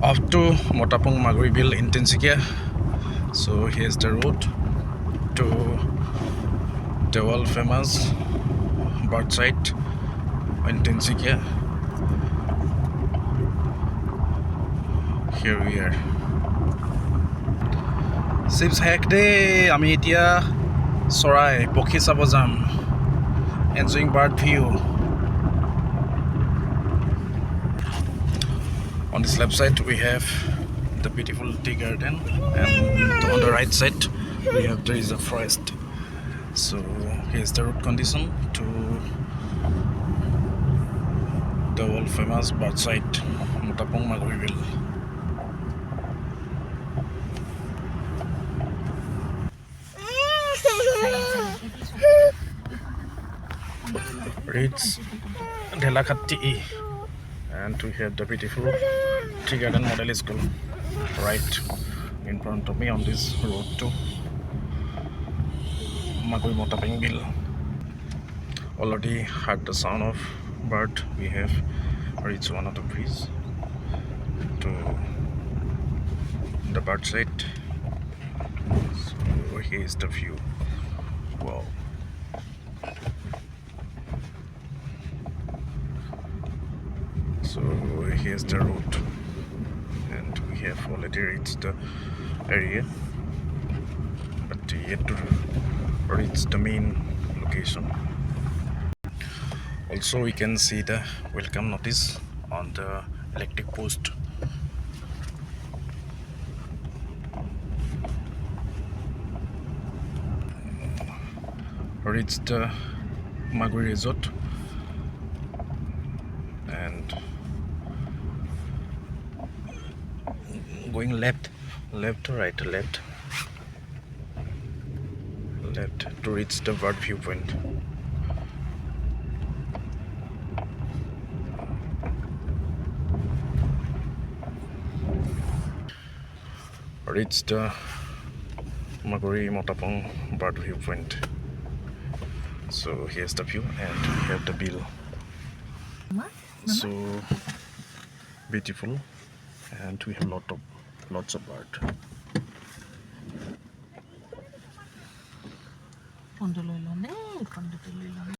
Off to Motapung Maguri Bill in Tinsukia. So here's the road to the world famous bird site in Tinsukia. Here we are. Sips hack day. Ami etia Sorai Pokhi Sabozam. Enjoying bird view. On this left side we have the beautiful tea garden, and on the right side we have there is a forest. So here's the road condition to the world famous bird site Motapung Maguri. Reads Delakati, and we have the beautiful tea garden model school right in front of me on this road to Maguri Motapung Bill. Already heard the sound of bird. We have reached one of the trees to the bird site. So here is the view. Wow. So here's the road, and we have already reached the area, but yet to reach the main location. Also we can see the welcome notice on the electric post. Reached the Maguri resort, and going left to right, left to reach the bird viewpoint. Reach the Maguri Motapung bird viewpoint. So here's the view, and we have the bill. So beautiful, and we have lots of bird.